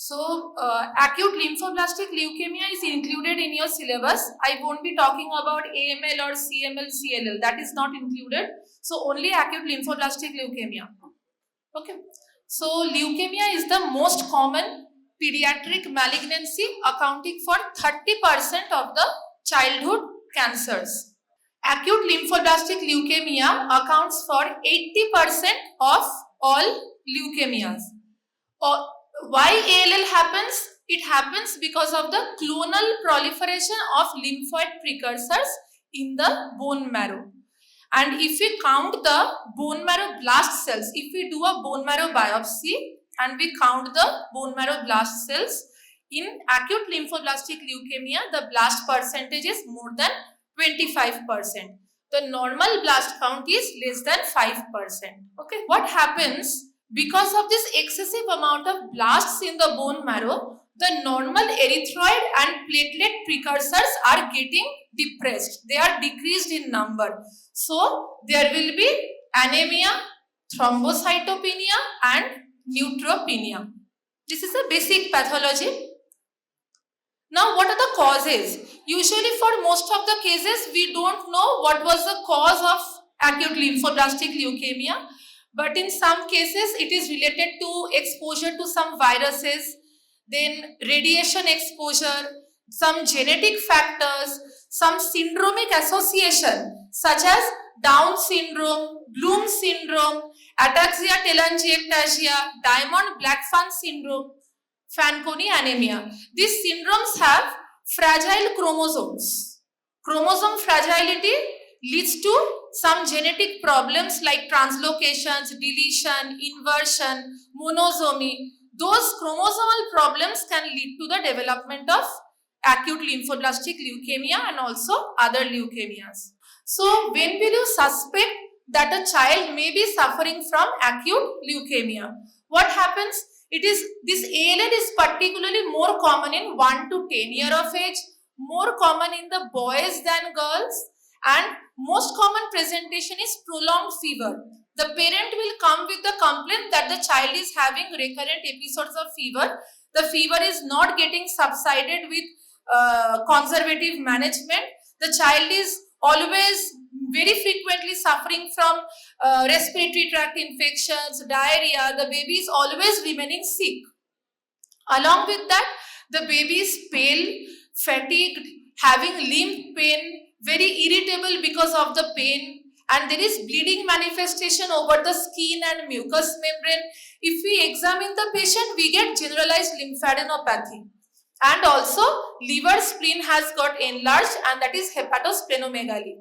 So, acute lymphoblastic leukemia is included in your syllabus. I won't be talking about AML or CML, CLL. That is not included. So, only acute lymphoblastic leukemia. Okay. So, leukemia is the most common pediatric malignancy, accounting for 30% of the childhood cancers. Acute lymphoblastic leukemia accounts for 80% of all leukemias. Why ALL happens? It happens because of the clonal proliferation of lymphoid precursors in the bone marrow. And if we count the bone marrow blast cells, if we do a bone marrow biopsy and we count the bone marrow blast cells, in acute lymphoblastic leukemia, the blast percentage is more than 25%. The normal blast count is less than 5%. Okay, what happens? Because of this excessive amount of blasts in the bone marrow, the normal erythroid and platelet precursors are getting depressed. They are decreased in number. So, there will be anemia, thrombocytopenia and neutropenia. This is a basic pathology. Now, what are the causes? Usually for most of the cases, we don't know what was the cause of acute lymphoblastic leukemia. But in some cases, it is related to exposure to some viruses, then radiation exposure, some genetic factors, some syndromic association such as Down syndrome, Bloom syndrome, ataxia telangiectasia, Diamond-Blackfan syndrome, Fanconi anemia. These syndromes have fragile chromosomes. Chromosome fragility leads to some genetic problems like translocations, deletion, inversion, monosomy. Those chromosomal problems can lead to the development of acute lymphoblastic leukemia and also other leukemias. So, when will you suspect that a child may be suffering from acute leukemia? What happens? This ALL is particularly more common in 1 to 10 year of age, more common in the boys than girls, and most common presentation is prolonged fever. The parent will come with the complaint that the child is having recurrent episodes of fever. The fever is not getting subsided with conservative management. The child is always very frequently suffering from respiratory tract infections, diarrhea. The baby is always remaining sick. Along with that, the baby is pale, fatigued, having limb pain, very irritable because of the pain, and there is bleeding manifestation over the skin and mucous membrane. If we examine the patient, we get generalized lymphadenopathy. And also, liver spleen has got enlarged, and that is hepatosplenomegaly.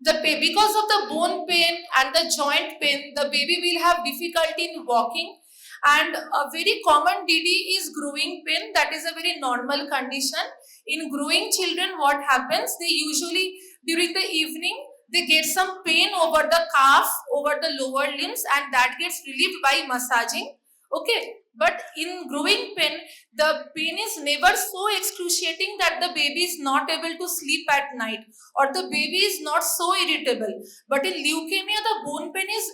Because of the bone pain and the joint pain, the baby will have difficulty in walking, and a very common DD is growing pain. That is a very normal condition. In growing children, what happens? They usually during the evening they get some pain over the calf, over the lower limbs, and that gets relieved by massaging. Okay, but in growing pain, the pain is never so excruciating that the baby is not able to sleep at night, or the baby is not so irritable. But in leukemia, the bone pain is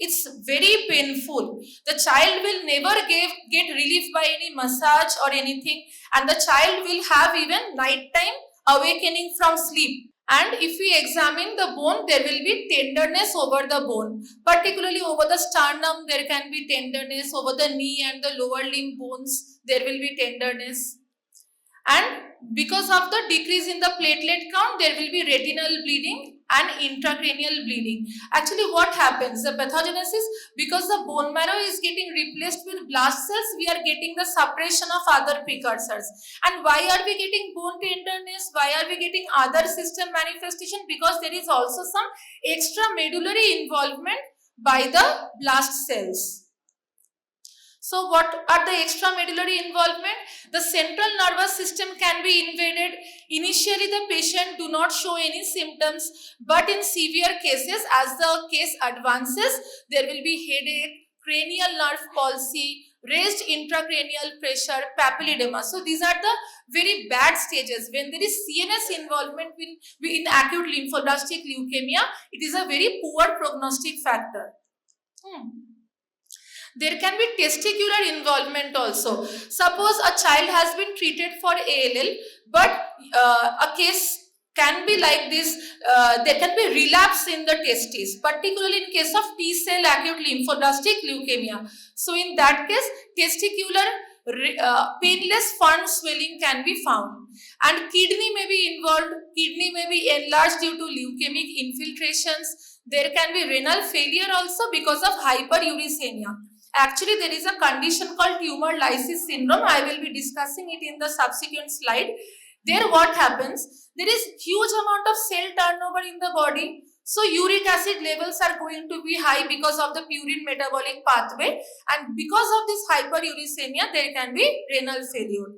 it's very painful. The child will never get relief by any massage or anything, and the child will have even nighttime awakening from sleep. And if we examine the bone, there will be tenderness over the bone, particularly over the sternum. There can be tenderness over the knee and the lower limb bones. There will be tenderness. And because of the decrease in the platelet count, there will be retinal bleeding and intracranial bleeding. Actually, what happens? The pathogenesis, because the bone marrow is getting replaced with blast cells, we are getting the suppression of other precursors. And why are we getting bone tenderness? Why are we getting other system manifestation? Because there is also some extramedullary involvement by the blast cells. So, what are the extramedullary involvement? The central nervous system can be invaded. Initially, the patient do not show any symptoms, but in severe cases, as the case advances, there will be headache, cranial nerve palsy, raised intracranial pressure, papilledema. So, these are the very bad stages. When there is CNS involvement in acute lymphoblastic leukemia, it is a very poor prognostic factor. There can be testicular involvement also. Suppose a child has been treated for ALL, but a case can be like this. There can be relapse in the testes, particularly in case of T-cell acute lymphoblastic leukemia. So in that case, testicular painless fund swelling can be found, and kidney may be involved. Kidney may be enlarged due to leukemic infiltrations. There can be renal failure also because of hyperuricemia. Actually, there is a condition called tumor lysis syndrome. I will be discussing it in the subsequent slide. There what happens? There is huge amount of cell turnover in the body. So uric acid levels are going to be high because of the purine metabolic pathway, and because of this hyperuricemia there can be renal failure.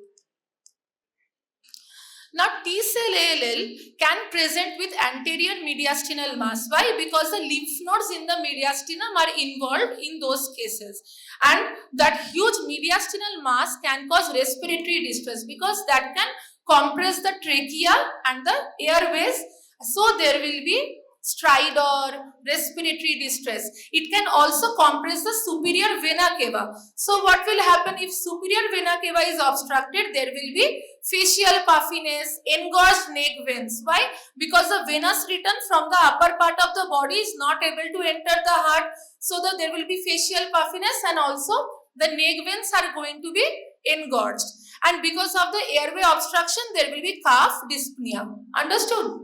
Now T-cell ALL can present with anterior mediastinal mass. Why? Because the lymph nodes in the mediastinum are involved in those cases, and that huge mediastinal mass can cause respiratory distress because that can compress the trachea and the airways. So there will be stridor, respiratory distress. It can also compress the superior vena cava. So what will happen if superior vena cava is obstructed? There will be facial puffiness, engorged neck veins. Why? Because the venous return from the upper part of the body is not able to enter the heart. So that there will be facial puffiness, and also the neck veins are going to be engorged. And because of the airway obstruction, there will be cough dyspnea. Understood?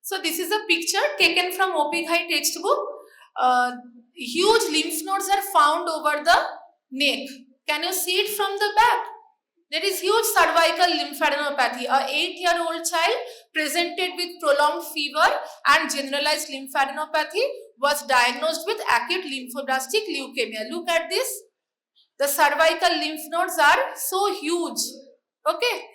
So this is a picture taken from OP Ghai textbook. Huge lymph nodes are found over the neck. Can you see it from the back? There is huge cervical lymphadenopathy. A 8-year-old child presented with prolonged fever and generalized lymphadenopathy was diagnosed with acute lymphoblastic leukemia. Look at this. The cervical lymph nodes are so huge. Okay.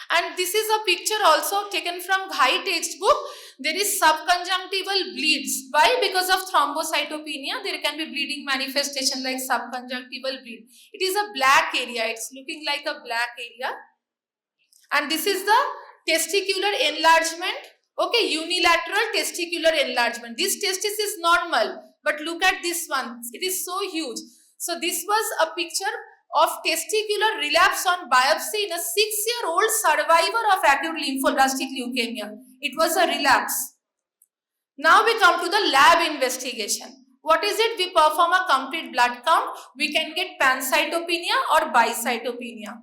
And this is a picture also taken from Ghai textbook. There is subconjunctival bleeds. Why? Because of thrombocytopenia, there can be bleeding manifestation like subconjunctival bleed. It is a black area. It's looking like a black area. And this is the testicular enlargement. Okay, unilateral testicular enlargement. This testis is normal, but look at this one. It is so huge. So this was a picture of testicular relapse on biopsy in a 6-year-old survivor of acute lymphoblastic leukemia. It was a relapse. Now we come to the lab investigation. What is it? We perform a complete blood count. We can get pancytopenia or bicytopenia.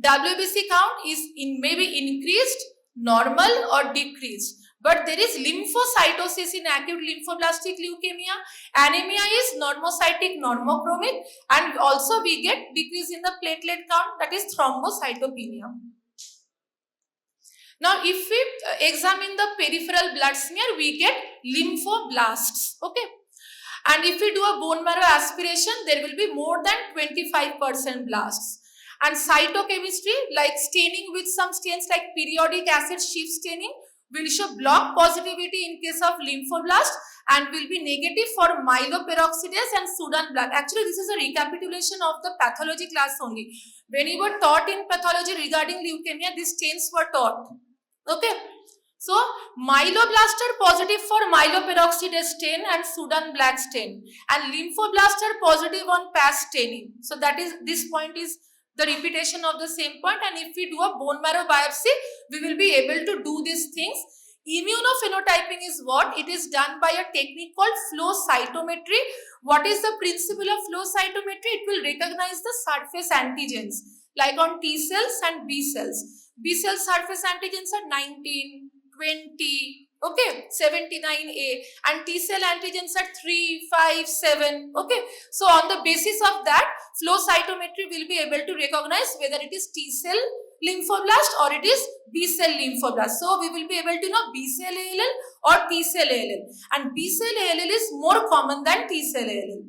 WBC count is maybe increased, normal or decreased. But there is lymphocytosis in acute lymphoblastic leukemia. Anemia is normocytic, normochromic, and also we get decrease in the platelet count, that is thrombocytopenia. Now if we examine the peripheral blood smear, we get lymphoblasts. Okay. And if we do a bone marrow aspiration, there will be more than 25% blasts. And cytochemistry, like staining with some stains like periodic acid shift staining, will show block positivity in case of lymphoblast and will be negative for myeloperoxidase and Sudan blood. Actually, this is a recapitulation of the pathology class only. When you were taught in pathology regarding leukemia, these stains were taught. Okay. So, myeloblast are positive for myeloperoxidase stain and Sudan black stain, and lymphoblast are positive on PAS staining. So, that is, this point is the repetition of the same point, and if we do a bone marrow biopsy, we will be able to do these things. Immunophenotyping is what? It is done by a technique called flow cytometry. What is the principle of flow cytometry? It will recognize the surface antigens like on T cells and B cells. B cell surface antigens are 19, 20, okay, 79A, and T cell antigens are 3, 5, 7, okay. So on the basis of that, flow cytometry will be able to recognize whether it is T cell lymphoblast or it is B cell lymphoblast. So we will be able to know B cell ALL or T cell ALL, and B cell ALL is more common than T cell ALL.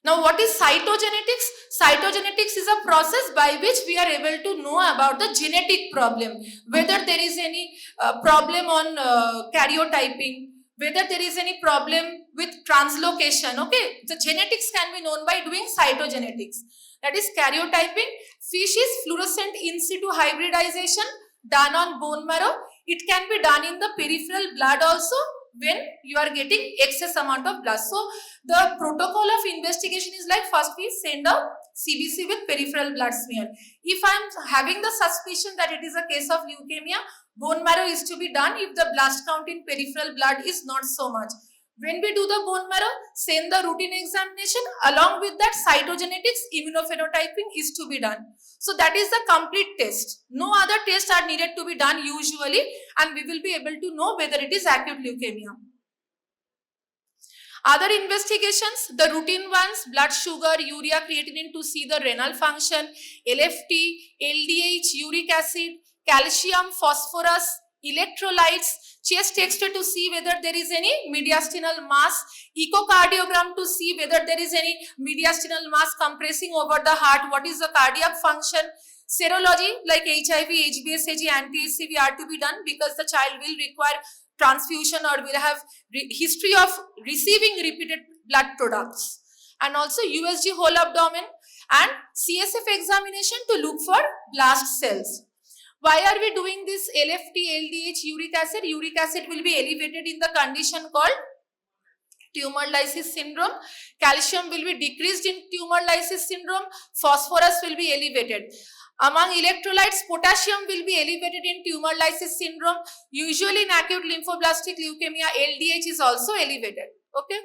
Now, what is cytogenetics? Cytogenetics is a process by which we are able to know about the genetic problem, whether there is any problem on karyotyping, whether there is any problem with translocation. Okay, the genetics can be known by doing cytogenetics. That is karyotyping. Fish is fluorescent in situ hybridization done on bone marrow. It can be done in the peripheral blood also, when you are getting excess amount of blood. So the protocol of investigation is like, first we send a CBC with peripheral blood smear. If I am having the suspicion that it is a case of leukemia, bone marrow is to be done if the blast count in peripheral blood is not so much. When we do the bone marrow, send the routine examination, along with that cytogenetics, immunophenotyping is to be done. So that is the complete test. No other tests are needed to be done usually, and we will be able to know whether it is acute leukemia. Other investigations, the routine ones, blood sugar, urea creatinine to see the renal function, LFT, LDH, uric acid, calcium, phosphorus, electrolytes, chest X-ray to see whether there is any mediastinal mass, echocardiogram to see whether there is any mediastinal mass compressing over the heart, what is the cardiac function, serology like HIV, HBsAg, anti-HCV are to be done because the child will require transfusion or will have history of receiving repeated blood products, and also USG whole abdomen and CSF examination to look for blast cells. Why are we doing this LFT, LDH, uric acid? Uric acid will be elevated in the condition called tumor lysis syndrome. Calcium will be decreased in tumor lysis syndrome. Phosphorus will be elevated. Among electrolytes, potassium will be elevated in tumor lysis syndrome. Usually in acute lymphoblastic leukemia, LDH is also elevated. Okay.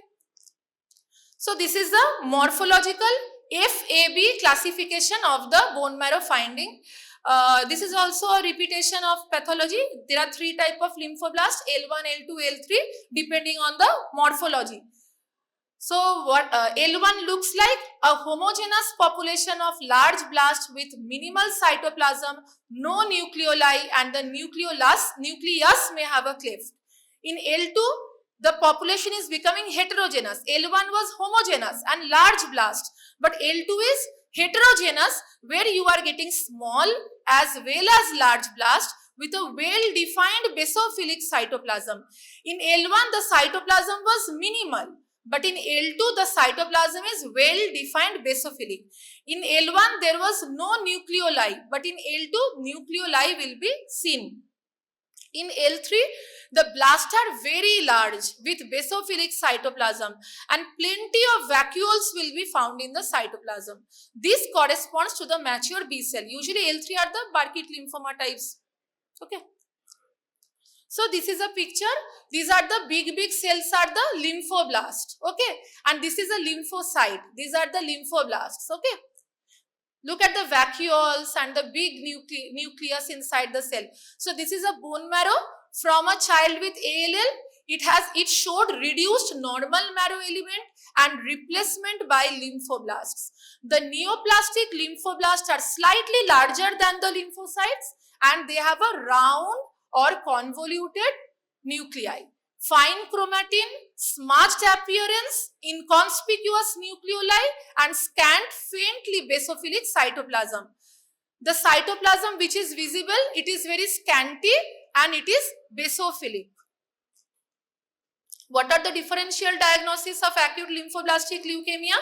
So this is the morphological FAB classification of the bone marrow finding. This is also a repetition of pathology. There are three types of lymphoblast, L1, L2, L3, depending on the morphology. So what L1 looks like a homogeneous population of large blasts with minimal cytoplasm, no nucleoli, and the nucleus may have a cleft. In L2, the population is becoming heterogeneous. L1 was homogeneous and large blast, but L2 is heterogeneous, where you are getting small as well as large blast with a well-defined basophilic cytoplasm. In L1, the cytoplasm was minimal, but in L2, the cytoplasm is well-defined basophilic. In L1, there was no nucleoli, but in L2, nucleoli will be seen. In L3, the blasts are very large with basophilic cytoplasm, and plenty of vacuoles will be found in the cytoplasm. This corresponds to the mature B cell. Usually L3 are the Burkitt lymphoma types. Okay. So this is a picture. These are the big cells are the lymphoblast. Okay. And this is a lymphocyte. These are the lymphoblasts. Okay. Look at the vacuoles and the big nucleus inside the cell. So this is a bone marrow from a child with ALL. It showed reduced normal marrow element and replacement by lymphoblasts. The neoplastic lymphoblasts are slightly larger than the lymphocytes, and they have a round or convoluted nuclei. Fine chromatin, smudged appearance, inconspicuous nucleoli, and scant faintly basophilic cytoplasm. The cytoplasm which is visible, it is very scanty and it is basophilic. What are the differential diagnosis of acute lymphoblastic leukemia?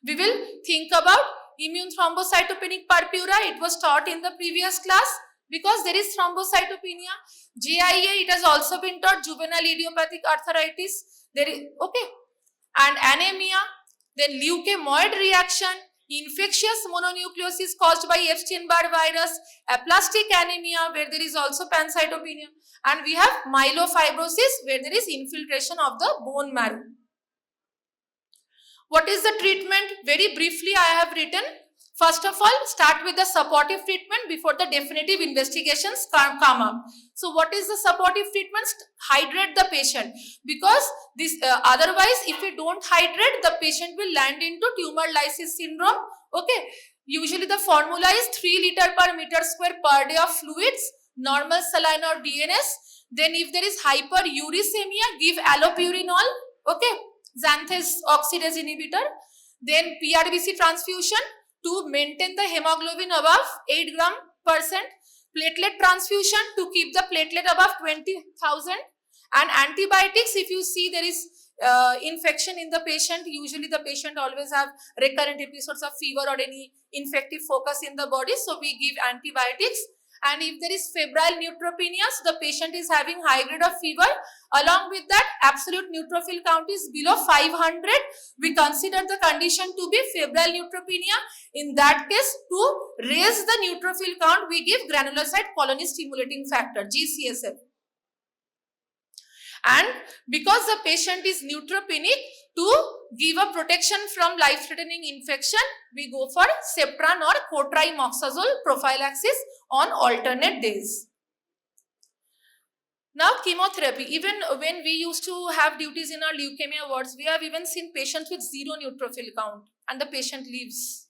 We will think about immune thrombocytopenic purpura. It was taught in the previous class. Because there is thrombocytopenia, JIA, it has also been taught, juvenile idiopathic arthritis, there is, okay, and anemia, then leukemoid reaction, infectious mononucleosis caused by Epstein-Barr virus, aplastic anemia, where there is also pancytopenia, and we have myelofibrosis, where there is infiltration of the bone marrow. What is the treatment? Very briefly I have written. First of all, start with the supportive treatment before the definitive investigations come up. So what is the supportive treatment? Hydrate the patient, because this otherwise if we don't hydrate, the patient will land into tumor lysis syndrome. Okay, usually the formula is 3 liter per meter square per day of fluids, normal saline or DNS. Then if there is hyperuricemia, give allopurinol, okay, xanthase oxidase inhibitor. Then PRBC transfusion to maintain the hemoglobin above 8 gram %, platelet transfusion to keep the platelet above 20,000, and antibiotics if you see there is infection in the patient. Usually the patient always have recurrent episodes of fever or any infective focus in the body, so we give antibiotics. And if there is febrile neutropenia, so the patient is having high grade of fever, along with that absolute neutrophil count is below 500, we consider the condition to be febrile neutropenia. In that case, to raise the neutrophil count, we give granulocyte colony stimulating factor, GCSF. And because the patient is neutropenic, to give a protection from life-threatening infection, we go for Septran or cotrimoxazole prophylaxis on alternate days. Now, chemotherapy. Even when we used to have duties in our leukemia wards, we have even seen patients with zero neutrophil count and the patient lives.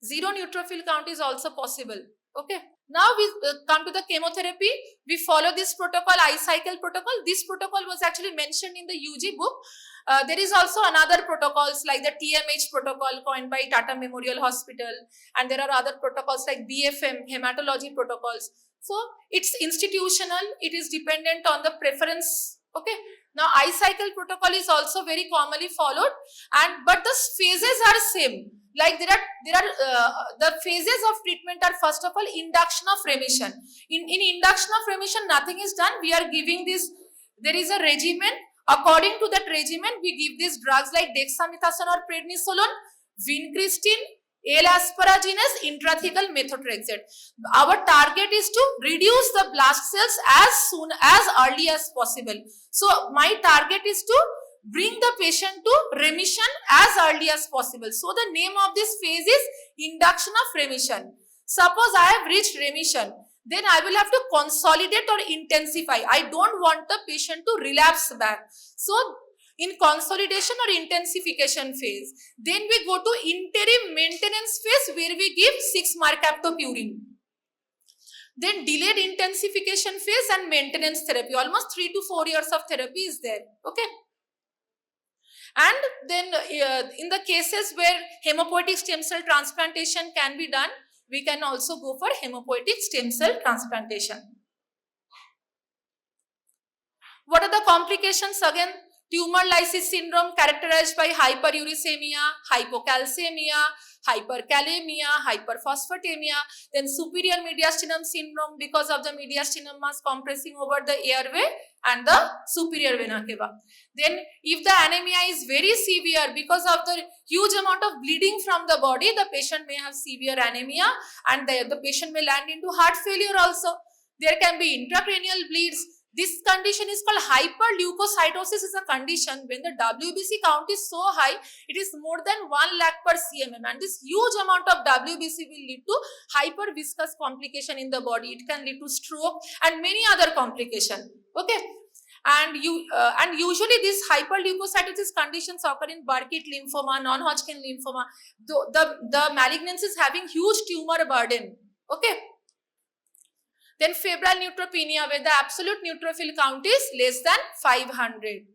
Zero neutrophil count is also possible. Okay. Now we come to the chemotherapy. We follow this protocol, I-cycle protocol. This protocol was actually mentioned in the UG book. There is also another protocols like the TMH protocol coined by Tata Memorial Hospital, and there are other protocols like BFM, hematology protocols. So it's institutional, it is dependent on the preference. Okay. Now I-cycle protocol is also very commonly followed, but the phases are same. Like there are the phases of treatment are, first of all, induction of remission. In induction of remission, nothing is done. We are giving this, there is a regimen. According to that regimen, we give these drugs like dexamethasone or prednisolone, vincristine, L-asparaginase, intrathecal methotrexate. Our target is to reduce the blast cells as early as possible. So my target is to bring the patient to remission as early as possible. So the name of this phase is induction of remission. Suppose I have reached remission, then I will have to consolidate or intensify. I don't want the patient to relapse back. So in consolidation or intensification phase, then we go to interim maintenance phase where we give 6-mercaptopurine. Then delayed intensification phase and maintenance therapy. Almost 3 to 4 years of therapy is there. Okay. And then in the cases where hematopoietic stem cell transplantation can be done, we can also go for hematopoietic stem cell transplantation. What are the complications? Again, tumor lysis syndrome characterized by hyperuricemia, hypocalcemia, hyperkalemia, hyperphosphatemia, then superior mediastinum syndrome because of the mediastinum mass compressing over the airway and the superior vena cava. Then if the anemia is very severe because of the huge amount of bleeding from the body, the patient may have severe anemia and the patient may land into heart failure also. There can be intracranial bleeds. This condition is called hyperleukocytosis. Is a condition when the WBC count is so high, it is more than 1 lakh per cmm, and this huge amount of WBC will lead to hyperviscous complication in the body. It can lead to stroke and many other complications. Okay. And usually these hyperleukocytosis conditions occur in Burkitt lymphoma, non-Hodgkin lymphoma. The malignancy is having huge tumor burden. Okay. Then febrile neutropenia, where the absolute neutrophil count is less than 500.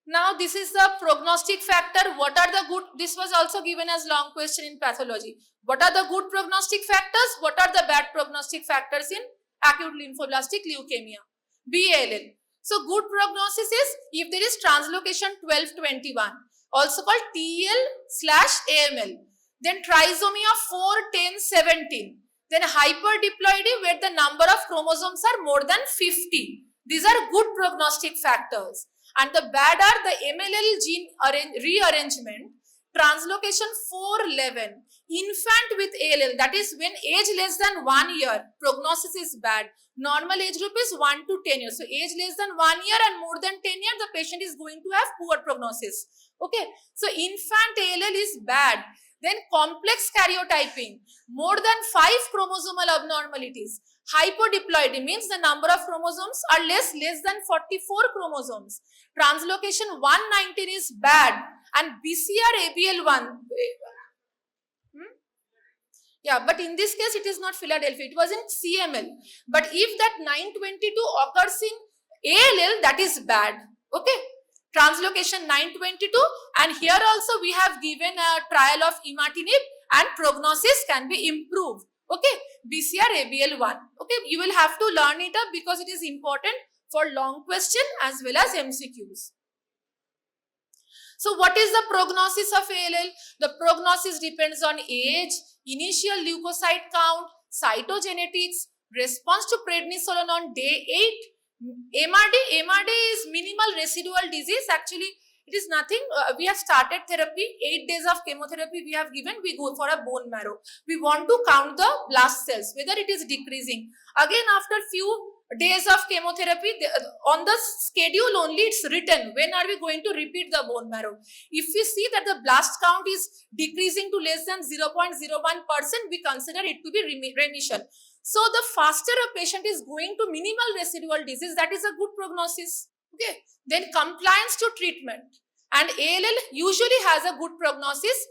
Now this is the prognostic factor. What are the good? This was also given as long question in pathology. What are the good prognostic factors? What are the bad prognostic factors in acute lymphoblastic leukemia? BALL. So good prognosis is if there is translocation 12-21, also called TEL/AML. Then trisomy of 4-10-17. Then hyperdiploidy, where the number of chromosomes are more than 50. These are good prognostic factors. And the bad are the MLL gene rearrangement, translocation 4-11, infant with ALL, that is when age less than 1 year, prognosis is bad. Normal age group is 1 to 10 years. So age less than 1 year and more than 10 years, the patient is going to have poor prognosis. Okay. So infant ALL is bad. Then complex karyotyping, more than 5 chromosomal abnormalities. Hypodiploidy means the number of chromosomes are less than 44 chromosomes. Translocation 119 is bad, and BCR-ABL1. Yeah, but in this case it is not Philadelphia, it was in CML. But if that 922 occurs in ALL, that is bad. Okay. Translocation 922, and here also we have given a trial of imatinib and prognosis can be improved. Okay, BCR-ABL1. Okay, you will have to learn it up because it is important for long question as well as MCQs. So what is the prognosis of ALL? The prognosis depends on age, initial leukocyte count, cytogenetics, response to prednisolone on day 8, MRD is minimal residual disease. Actually, it is nothing. We have started therapy, 8 days of chemotherapy we have given, we go for a bone marrow. We want to count the blast cells, whether it is decreasing. Again, after few days of chemotherapy, on the schedule only it's written when are we going to repeat the bone marrow. If we see that the blast count is decreasing to less than 0.01%, we consider it to be remission. So the faster a patient is going to minimal residual disease, that is a good prognosis. Okay. Then compliance to treatment, and ALL usually has a good prognosis.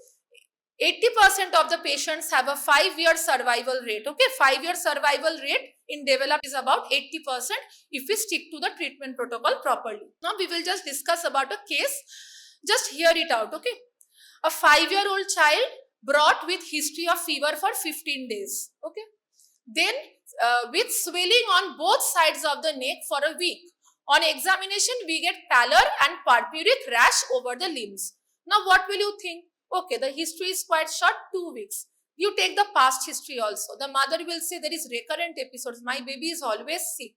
80% of the patients have a 5-year survival rate. Okay, 5-year survival rate in developed is about 80% if we stick to the treatment protocol properly. Now we will just discuss about a case. Just hear it out. Okay, a 5-year-old child brought with history of fever for 15 days. Okay, then with swelling on both sides of the neck for a week. On examination, we get pallor and purpuric rash over the limbs. Now what will you think? Okay, the history is quite short, 2 weeks. You take the past history also. The mother will say there is recurrent episodes. My baby is always sick.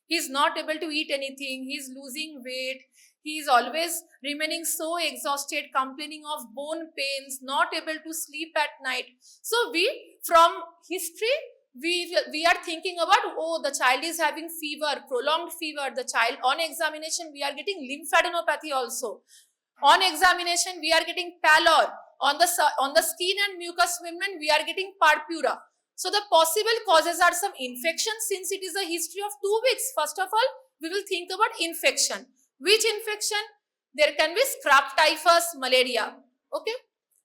He is not able to eat anything. He is losing weight. He is always remaining so exhausted, complaining of bone pains, not able to sleep at night. So from history, we are thinking about, oh, the child is having fever, prolonged fever. The child, on examination, we are getting lymphadenopathy also. On examination, we are getting pallor. On the skin and mucous membrane, we are getting purpura. So the possible causes are some infection. Since it is a history of 2 weeks, first of all, we will think about infection. Which infection? There can be scrub typhus, malaria. Okay.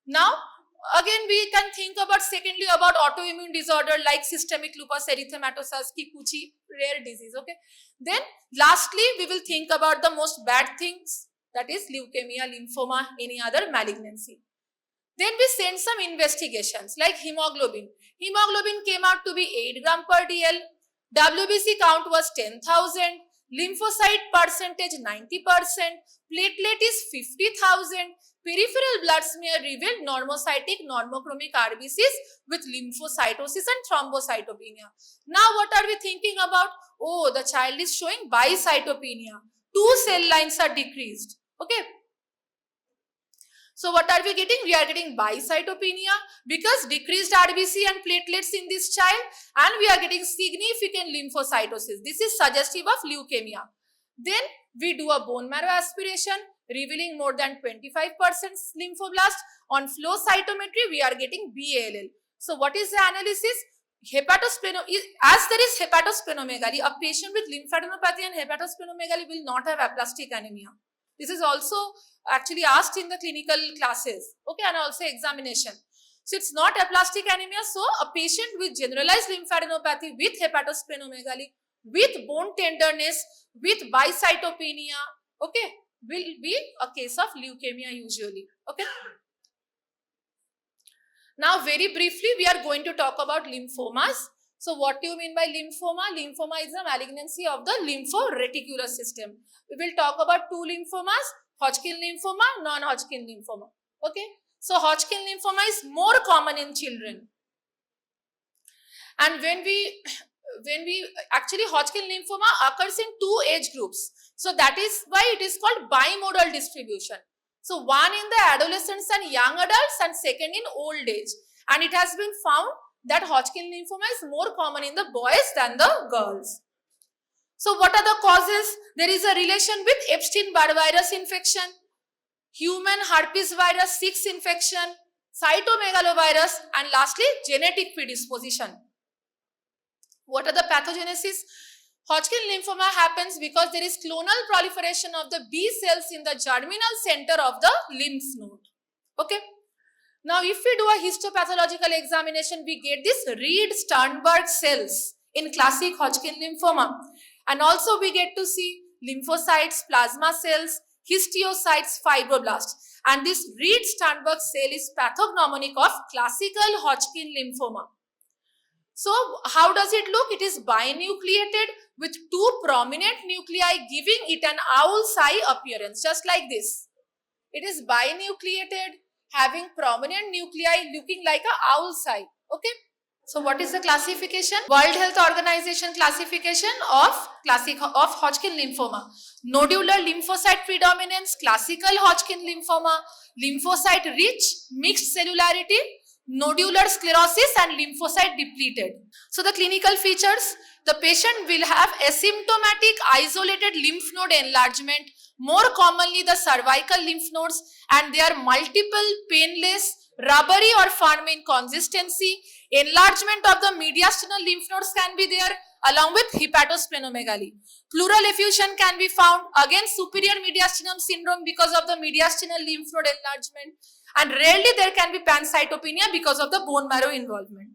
Now, again, we can think about secondly about autoimmune disorder like systemic lupus erythematosus, Kikuchi, rare disease. Okay. Then lastly, we will think about the most bad things, that is leukemia, lymphoma, any other malignancy. Then we send some investigations like hemoglobin. Hemoglobin came out to be 8 gram per DL. WBC count was 10,000. Lymphocyte percentage 90%. Platelet is 50,000. Peripheral blood smear revealed normocytic, normochromic RBCs with lymphocytosis and thrombocytopenia. Now what are we thinking about? Oh, the child is showing bicytopenia. 2 cell lines are decreased. Okay. So what are we getting? We are getting bicytopenia because decreased RBC and platelets in this child, and we are getting significant lymphocytosis. This is suggestive of leukemia. Then we do a bone marrow aspiration revealing more than 25% lymphoblast. On flow cytometry, we are getting BALL. So what is the analysis? As there is hepatosplenomegaly, a patient with lymphadenopathy and hepatosplenomegaly will not have aplastic anemia. This is also actually asked in the clinical classes, okay, and also examination. So it's not aplastic anemia. So a patient with generalized lymphadenopathy with hepatosplenomegaly, with bone tenderness, with bicytopenia, okay, will be a case of leukemia usually. Okay. Now very briefly, we are going to talk about lymphomas. So what do you mean by lymphoma? Lymphoma is a malignancy of the lymphoreticular system. We will talk about 2 lymphomas, Hodgkin lymphoma, non-Hodgkin lymphoma. Okay. So Hodgkin lymphoma is more common in children. And when we actually Hodgkin lymphoma occurs in 2 age groups. So that is why it is called bimodal distribution. So one in the adolescents and young adults and second in old age. And it has been found that Hodgkin lymphoma is more common in the boys than the girls. So what are the causes? There is a relation with Epstein-Barr virus infection, human herpes virus 6 infection, cytomegalovirus, and lastly genetic predisposition. What are the pathogenesis? Hodgkin lymphoma happens because there is clonal proliferation of the B cells in the germinal center of the lymph node. Okay. Now, if we do a histopathological examination, we get this Reed-Sternberg cells in classic Hodgkin lymphoma. And also we get to see lymphocytes, plasma cells, histiocytes, fibroblasts. And this Reed-Sternberg cell is pathognomonic of classical Hodgkin lymphoma. So, how does it look? It is binucleated with 2 prominent nuclei giving it an owl's eye appearance, just like this. It is binucleated, having prominent nuclei looking like an owl's eye. Okay. So what is the classification? World Health Organization classification of Hodgkin lymphoma. Nodular lymphocyte predominance, classical Hodgkin lymphoma, lymphocyte rich, mixed cellularity, nodular sclerosis and lymphocyte depleted. So the clinical features, the patient will have asymptomatic isolated lymph node enlargement, more commonly the cervical lymph nodes, and they are multiple, painless, rubbery or firm in consistency. Enlargement of the mediastinal lymph nodes can be there along with hepatosplenomegaly. Pleural effusion can be found, again superior mediastinum syndrome because of the mediastinal lymph node enlargement, and rarely there can be pancytopenia because of the bone marrow involvement.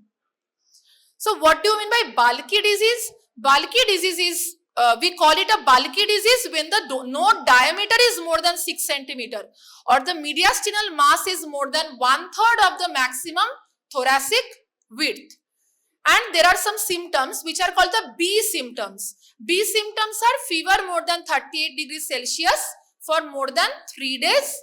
So what do you mean by bulky disease? Bulky disease is, we call it a bulky disease when the node diameter is more than 6 centimeter or the mediastinal mass is more than 1/3 of the maximum thoracic width. And there are some symptoms which are called the B symptoms. B symptoms are fever more than 38 degrees Celsius for more than 3 days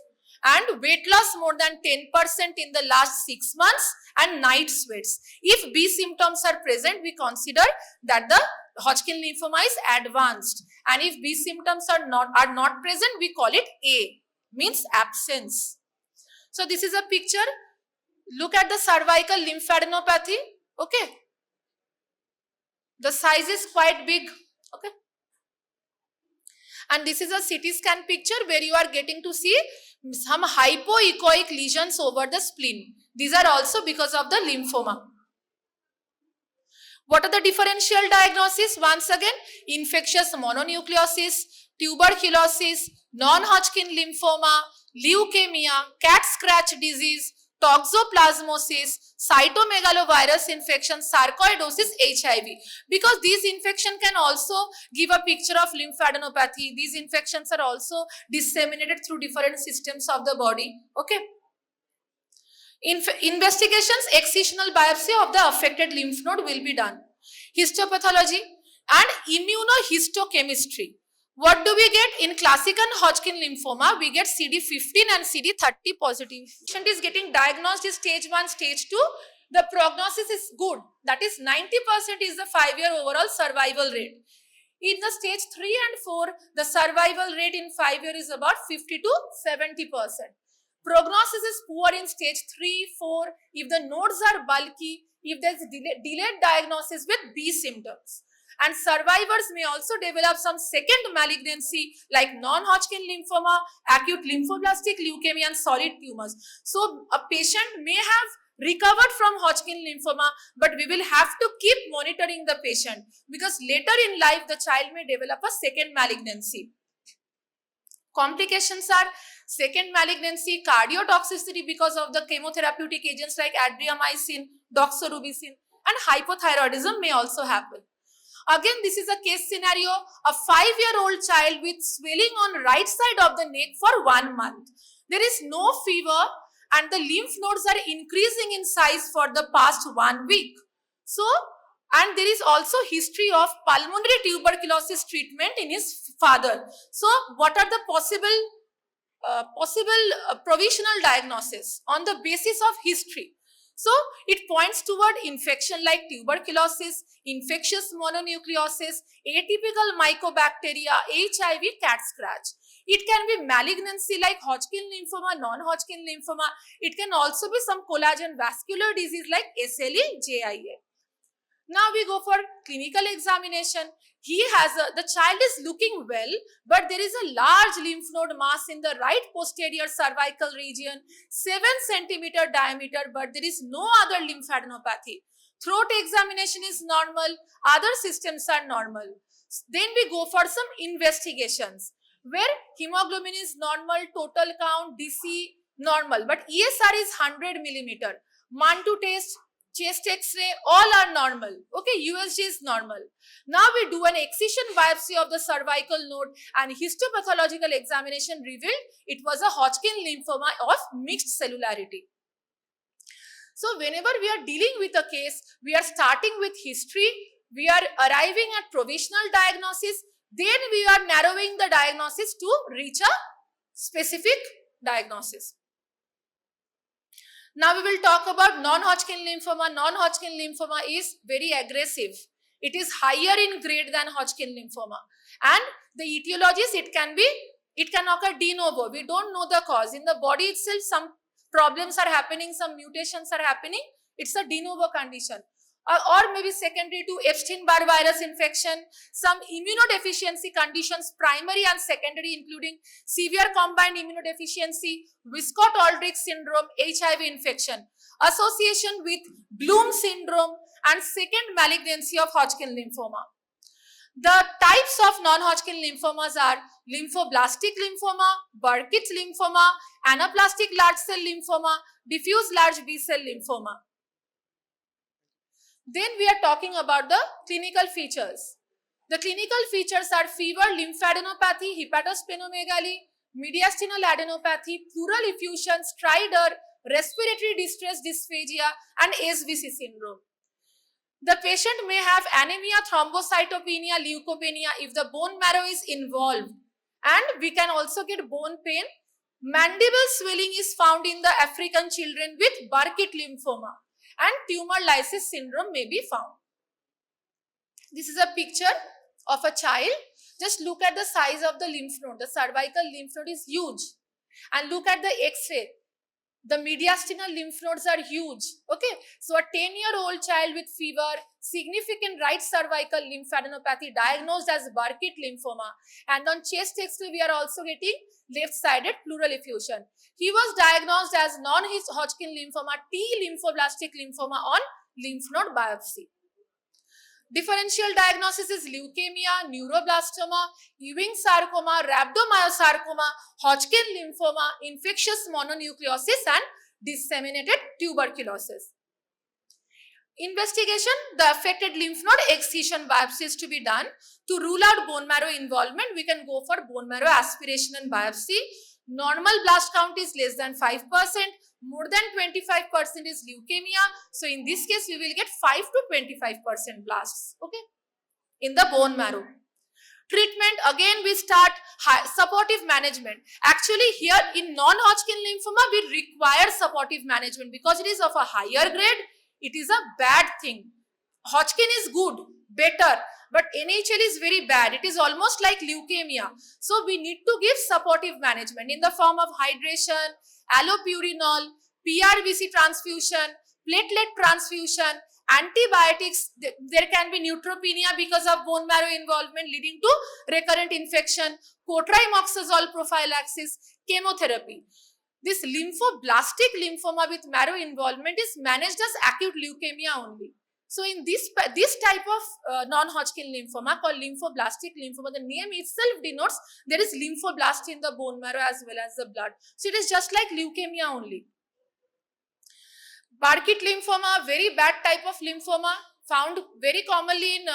and weight loss more than 10% in the last 6 months and night sweats. If B symptoms are present, we consider that the Hodgkin lymphoma is advanced, and if B symptoms are not present, we call it A, means absence. So this is a picture. Look at the cervical lymphadenopathy. Okay, the size is quite big. Okay, and this is a CT scan picture where you are getting to see some hypoechoic lesions over the spleen. These are also because of the lymphoma. What are the differential diagnoses? Once again, infectious mononucleosis, tuberculosis, non-Hodgkin lymphoma, leukemia, cat scratch disease, toxoplasmosis, cytomegalovirus infection, sarcoidosis, HIV. Because these infections can also give a picture of lymphadenopathy. These infections are also disseminated through different systems of the body. Okay. Investigations, excisional biopsy of the affected lymph node will be done. Histopathology and immunohistochemistry. What do we get? In classical Hodgkin lymphoma, we get CD15 and CD30 positive. Patient is getting diagnosed in stage 1, stage 2. The prognosis is good. That is 90% is the 5-year overall survival rate. In the stage 3 and 4, the survival rate in 5 years is about 50 to 70%. Prognosis is poor in stage 3, 4, if the nodes are bulky, if there is delayed diagnosis with B symptoms. And survivors may also develop some second malignancy like non-Hodgkin lymphoma, acute lymphoblastic leukemia and solid tumors. So a patient may have recovered from Hodgkin lymphoma, but we will have to keep monitoring the patient because later in life the child may develop a second malignancy. Complications are second malignancy, cardiotoxicity because of the chemotherapeutic agents like adriamycin, doxorubicin, and hypothyroidism may also happen. Again, this is a case scenario, a 5-year-old child with swelling on right side of the neck for 1 month. There is no fever and the lymph nodes are increasing in size for the past 1 week. So, and there is also history of pulmonary tuberculosis treatment in his father. So, what are the possible provisional diagnosis on the basis of history? So, it points toward infection like tuberculosis, infectious mononucleosis, atypical mycobacteria, HIV, cat scratch. It can be malignancy like Hodgkin lymphoma, non-Hodgkin lymphoma. It can also be some collagen vascular disease like SLE, JIA. Now we go for clinical examination. The child is looking well, but there is a large lymph node mass in the right posterior cervical region, 7 centimeter diameter, but there is no other lymphadenopathy. Throat examination is normal, other systems are normal. Then we go for some investigations where hemoglobin is normal, total count, DC normal, but ESR is 100 millimeter. Mantoux test, chest x-ray, all are normal. Okay, USG is normal. Now we do an excision biopsy of the cervical node and histopathological examination revealed it was a Hodgkin lymphoma of mixed cellularity. So whenever we are dealing with a case, we are starting with history, we are arriving at provisional diagnosis, then we are narrowing the diagnosis to reach a specific diagnosis. Now we will talk about non-Hodgkin lymphoma. Non-Hodgkin lymphoma is very aggressive. It is higher in grade than Hodgkin lymphoma. And the etiologies, it can occur de novo. We don't know the cause. In the body itself, some problems are happening, some mutations are happening. It's a de novo condition. Or maybe secondary to Epstein-Barr virus infection, some immunodeficiency conditions, primary and secondary, including severe combined immunodeficiency, Wiskott-Aldrich syndrome, HIV infection, association with Bloom syndrome, and second malignancy of Hodgkin lymphoma. The types of non-Hodgkin lymphomas are lymphoblastic lymphoma, Burkitt lymphoma, anaplastic large cell lymphoma, diffuse large B-cell lymphoma. Then we are talking about the clinical features. The clinical features are fever, lymphadenopathy, hepatosplenomegaly, mediastinal adenopathy, pleural effusion, stridor, respiratory distress dysphagia, and SVC syndrome. The patient may have anemia, thrombocytopenia, leukopenia if the bone marrow is involved, and we can also get bone pain. Mandible swelling is found in the African children with Burkitt lymphoma, and tumor lysis syndrome may be found. This is a picture of a child. Just look at the size of the lymph node. The cervical lymph node is huge. And look at the X-ray. The mediastinal lymph nodes are huge. Okay. So a 10-year-old child with fever, significant right cervical lymphadenopathy diagnosed as Burkitt lymphoma. And on chest X-ray, we are also getting left-sided pleural effusion. He was diagnosed as non-Hodgkin lymphoma, T lymphoblastic lymphoma on lymph node biopsy. Differential diagnosis is leukemia, neuroblastoma, Ewing sarcoma, rhabdomyosarcoma, Hodgkin lymphoma, infectious mononucleosis, and disseminated tuberculosis. Investigation, the affected lymph node excision biopsy is to be done. To rule out bone marrow involvement, we can go for bone marrow aspiration and biopsy. Normal blast count is less than 5%. More than 25% is leukemia. So in this case, we will get 5 to 25% blasts. Okay, in the bone marrow. Treatment, again we start supportive management. Actually here in non-Hodgkin lymphoma, we require supportive management because it is of a higher grade. It is a bad thing. Hodgkin is good, better, but NHL is very bad. It is almost like leukemia. So we need to give supportive management in the form of hydration, allopurinol, PRBC transfusion, platelet transfusion, antibiotics. There can be neutropenia because of bone marrow involvement leading to recurrent infection, cotrimoxazole prophylaxis, chemotherapy. This lymphoblastic lymphoma with marrow involvement is managed as acute leukemia only. So in this type of non-Hodgkin lymphoma called lymphoblastic lymphoma, the name itself denotes there is lymphoblast in the bone marrow as well as the blood. So it is just like leukemia only. Burkitt lymphoma, very bad type of lymphoma, found very commonly in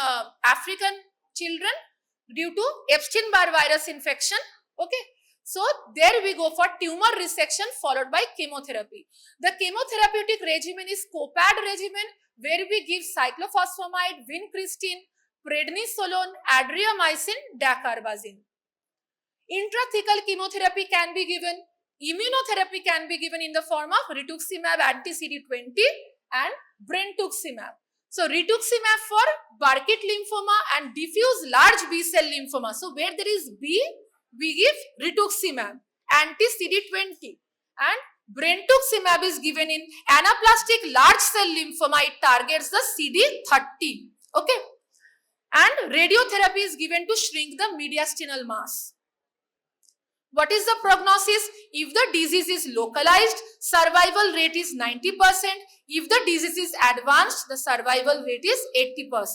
African children due to Epstein-Barr virus infection. Okay. So there we go for tumor resection followed by chemotherapy. The chemotherapeutic regimen is COPAD regimen, where we give cyclophosphamide, vincristine, prednisolone, adriamycin, dacarbazine. Intrathecal chemotherapy can be given. Immunotherapy can be given in the form of rituximab anti-CD20 and brentuximab. So rituximab for Burkitt lymphoma and diffuse large B-cell lymphoma. So where there is B, we give rituximab anti-CD20, and brentuximab is given in anaplastic large cell lymphoma. It targets the CD30. Okay. And radiotherapy is given to shrink the mediastinal mass. What is the prognosis? If the disease is localized, survival rate is 90%. If the disease is advanced, the survival rate is 80%.